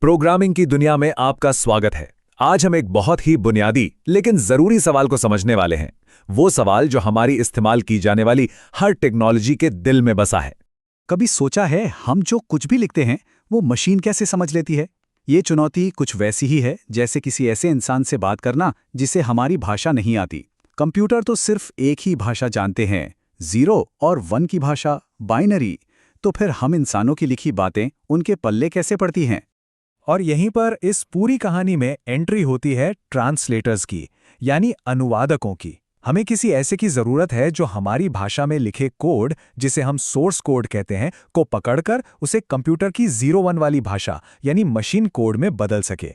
Programming की दुनिया में आपका स्वागत है। आज हम एक बहुत ही बुनियादी लेकिन जरूरी सवाल को समझने वाले हैं। वो सवाल जो हमारी इस्तेमाल की जाने वाली हर टेक्नोलॉजी के दिल में बसा है। कभी सोचा है हम जो कुछ भी लिखते हैं वो मशीन कैसे समझ लेती है? ये चुनौती कुछ वैसी ही है जैसे किसी ऐसे इंसान से बात करना जिसे हमारी भाषा नहीं आती। कंप्यूटर तो सिर्फ एक ही भाषा जानते हैं, 0 और 1 की भाषा, बाइनरी। तो फिर हम इंसानों की लिखी बातें उनके पल्ले कैसे पड़ती हैं? और यहीं पर इस पूरी कहानी में एंट्री होती है ट्रांसलेटर्स की, यानी अनुवादकों की। हमें किसी ऐसे की जरूरत है जो हमारी भाषा में लिखे कोड, जिसे हम सोर्स कोड कहते हैं, को पकड़कर उसे कंप्यूटर की 0-1 वाली भाषा यानी मशीन कोड में बदल सके।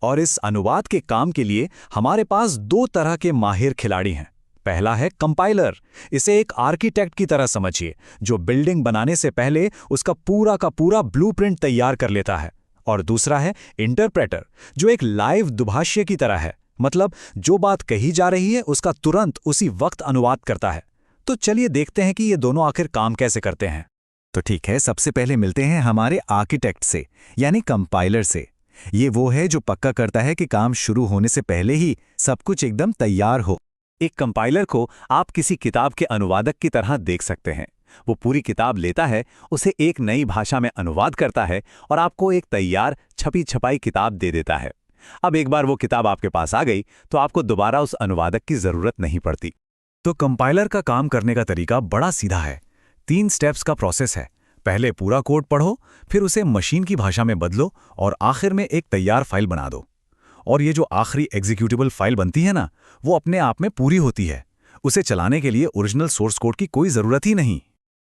और इस अनुवाद के काम के लिए हमारे पास दो तरह के माहिर खिलाड़ी हैं। पहला है कंपाइलर। इसे एक आर्किटेक्ट की तरह समझिए, जो बिल्डिंग बनाने से पहले उसका पूरा का पूरा ब्लूप्रिंट तैयार कर लेता है। और दूसरा है इंटरप्रेटर, जो एक लाइव दुभाष्य की तरह है, मतलब जो बात कही जा रही है उसका तुरंत उसी वक्त अनुवाद करता है। तो चलिए देखते हैं कि ये दोनों आखिर काम कैसे करते हैं। तो ठीक है, सबसे पहले मिलते हैं हमारे आर्किटेक्ट से, यानी कंपाइलर से। ये वो है जो पक्का करता है कि काम शुरू होने से पहले ही सब कुछ एकदम तैयार हो। एक कंपाइलर को आप किसी किताब के अनुवादक की तरह देख सकते हैं। वो पूरी किताब लेता है, उसे एक नई भाषा में अनुवाद करता है और आपको एक तैयार छपी छपाई किताब दे देता है। अब एक बार वो किताब आपके पास आ गई तो आपको दोबारा उस अनुवादक की जरूरत नहीं पड़ती। तो कंपाइलर का काम करने का तरीका बड़ा सीधा है। 3 स्टेप्स का प्रोसेस है। पहले पूरा कोड पढ़ो, फिर उसे मशीन की भाषा में बदलो और आखिर में एक तैयार फाइल बना दो। और ये जो आखिरी एग्जीक्यूटेबल फाइल बनती है ना, वो अपने आप में पूरी होती है। उसे चलाने के लिए ओरिजिनल सोर्स कोड की कोई जरूरत ही नहीं।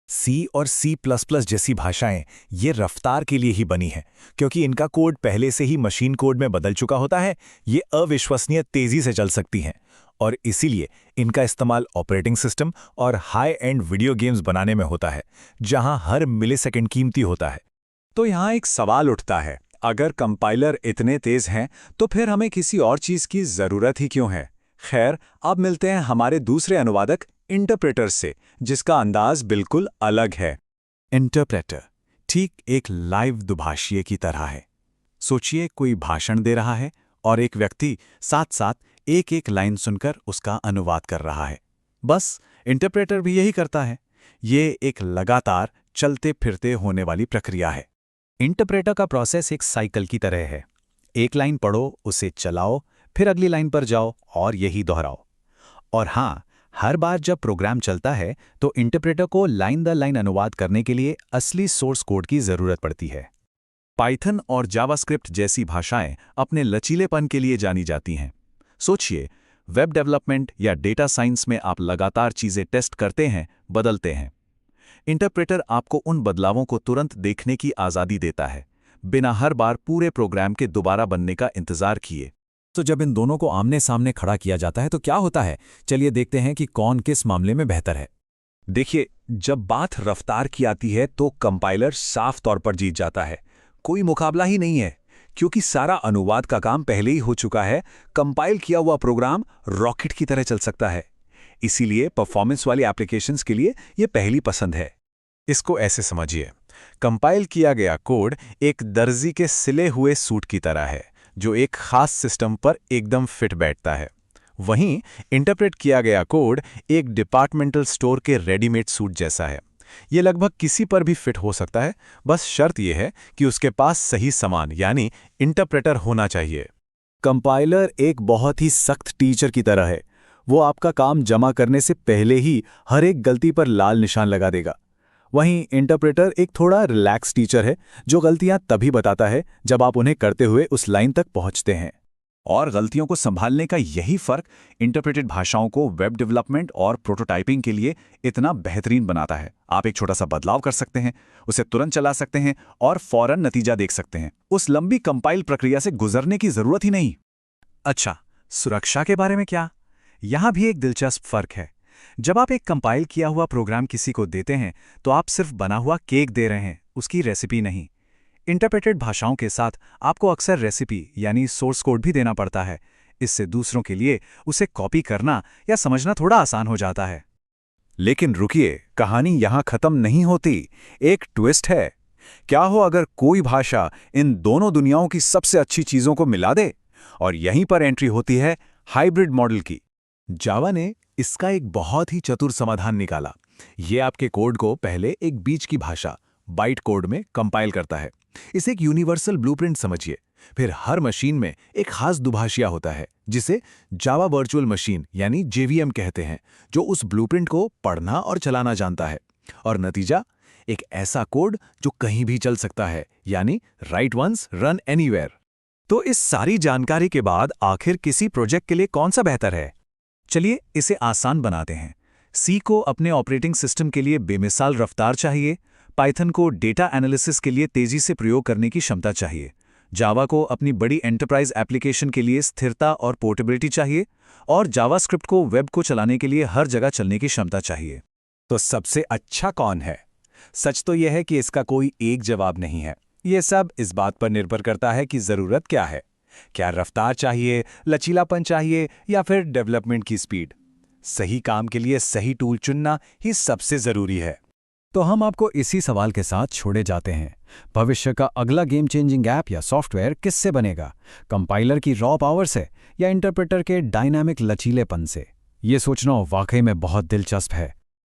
C और C++ जैसी भाषाएं ये रफ्तार के लिए ही बनी है, क्योंकि इनका कोड पहले से ही मशीन कोड में बदल चुका होता है। ये अविश्वसनीय तेजी से चल सकती हैं और इसीलिए इनका इस्तेमाल ऑपरेटिंग सिस्टम और हाई एंड वीडियो गेम्स बनाने में होता है, जहां हर मिलीसेकंड कीमती होता है। तो यहाँ एक सवाल उठता है, अगर कंपाइलर इतने तेज हैं तो फिर हमें किसी और चीज की जरूरत ही क्यों है? खैर, अब मिलते हैं हमारे दूसरे अनुवादक इंटरप्रेटर से, जिसका अंदाज बिल्कुल अलग है। इंटरप्रेटर ठीक एक लाइव दुभाषिए की तरह है। सोचिए, कोई भाषण दे रहा है और एक व्यक्ति साथ साथ एक एक लाइन सुनकर उसका अनुवाद कर रहा है। बस इंटरप्रेटर भी यही करता है। ये एक लगातार चलते फिरते होने वाली प्रक्रिया है। इंटरप्रेटर का प्रोसेस एक साइकिल की तरह है। एक लाइन पढ़ो, उसे चलाओ, फिर अगली लाइन पर जाओ और यही दोहराओ। और हाँ, हर बार जब प्रोग्राम चलता है तो इंटरप्रेटर को लाइन दर लाइन अनुवाद करने के लिए असली सोर्स कोड की जरूरत पड़ती है। पाइथन और जावास्क्रिप्ट जैसी भाषाएं अपने लचीलेपन के लिए जानी जाती हैं। सोचिए, वेब डेवलपमेंट या डेटा साइंस में आप लगातार चीजें टेस्ट करते हैं, बदलते हैं। इंटरप्रेटर आपको उन बदलावों को तुरंत देखने की आज़ादी देता है, बिना हर बार पूरे प्रोग्राम के दोबारा बनने का इंतजार किए। तो जब इन दोनों को आमने सामने खड़ा किया जाता है तो क्या होता है? चलिए देखते हैं कि कौन किस मामले में बेहतर है। देखिए, जब बात रफ्तार की आती है तो कंपाइलर साफ तौर पर जीत जाता है। कोई मुकाबला ही नहीं है, क्योंकि सारा अनुवाद का काम पहले ही हो चुका है। कंपाइल किया हुआ प्रोग्राम रॉकेट की तरह चल सकता है। इसीलिए परफॉर्मेंस वाली एप्लीकेशंस के लिए यह पहली पसंद है। इसको ऐसे समझिए, कंपाइल किया गया कोड एक दर्जी के सिले हुए सूट की तरह है, जो एक खास सिस्टम पर एकदम फिट बैठता है। वहीं इंटरप्रेट किया गया कोड एक डिपार्टमेंटल स्टोर के रेडीमेड सूट जैसा है। ये लगभग किसी पर भी फिट हो सकता है, बस शर्त यह है कि उसके पास सही सामान यानी इंटरप्रेटर होना चाहिए। कंपाइलर एक बहुत ही सख्त टीचर की तरह है। वो आपका काम जमा करने से पहले ही हर एक गलती पर लाल निशान लगा देगा। वहीं इंटरप्रेटर एक थोड़ा रिलैक्स टीचर है, जो गलतियां तभी बताता है जब आप उन्हें करते हुए उस लाइन तक पहुंचते हैं। और गलतियों को संभालने का यही फर्क इंटरप्रेटेड भाषाओं को वेब डेवलपमेंट और प्रोटोटाइपिंग के लिए इतना बेहतरीन बनाता है। आप एक छोटा सा बदलाव कर सकते हैं, उसे तुरंत चला सकते हैं और फौरन नतीजा देख सकते हैं। उस लंबी कंपाइल प्रक्रिया से गुजरने की जरूरत ही नहीं। अच्छा, सुरक्षा के बारे में क्या? यहां भी एक दिलचस्प फर्क है। जब आप एक कंपाइल किया हुआ प्रोग्राम किसी को देते हैं तो आप सिर्फ बना हुआ केक दे रहे हैं, उसकी रेसिपी नहीं। इंटरप्रेटेड भाषाओं के साथ आपको अक्सर रेसिपी यानी सोर्स कोड भी देना पड़ता है। इससे दूसरों के लिए उसे कॉपी करना या समझना थोड़ा आसान हो जाता है। लेकिन रुकिए, कहानी यहां खत्म नहीं होती। एक ट्विस्ट है। क्या हो अगर कोई भाषा इन दोनों दुनियाओं की सबसे अच्छी चीजों को मिला दे? और यहीं पर एंट्री होती है हाइब्रिड मॉडल की। जावा ने इसका एक बहुत ही चतुर समाधान निकाला। ये आपके कोड को पहले एक बीच की भाषा बाइट कोड में कंपाइल करता है। इसे एक यूनिवर्सल ब्लूप्रिंट समझिए। फिर हर मशीन में एक खास दुभाषिया होता है जिसे जावा वर्चुअल मशीन यानी जेवीएम कहते हैं, जो उस ब्लूप्रिंट को पढ़ना और चलाना जानता है। और नतीजा एक ऐसा कोड जो कहीं भी चल सकता है, यानी राइट वंस रन एनीवेयर। तो इस सारी जानकारी के बाद आखिर किसी प्रोजेक्ट के लिए कौन सा बेहतर है? चलिए इसे आसान बनाते हैं। सी को अपने ऑपरेटिंग सिस्टम के लिए बेमिसाल रफ्तार चाहिए, पाइथन को डेटा एनालिसिस के लिए तेजी से प्रयोग करने की क्षमता चाहिए, जावा को अपनी बड़ी एंटरप्राइज एप्लीकेशन के लिए स्थिरता और पोर्टेबिलिटी चाहिए, और जावास्क्रिप्ट को वेब को चलाने के लिए हर जगह चलने की क्षमता चाहिए। तो सबसे अच्छा कौन है? सच तो यह है कि इसका कोई एक जवाब नहीं है। ये सब इस बात पर निर्भर करता है कि ज़रूरत क्या है। क्या रफ्तार चाहिए, लचीलापन चाहिए, या फिर डेवलपमेंट की स्पीड? सही काम के लिए सही टूल चुनना ही सबसे ज़रूरी है। तो हम आपको इसी सवाल के साथ छोड़े जाते हैं। भविष्य का अगला गेम चेंजिंग ऐप या सॉफ्टवेयर किससे बनेगा? कंपाइलर की रॉ पावर से या इंटरप्रेटर के डायनामिक लचीलेपन से? ये सोचना वाकई में बहुत दिलचस्प है।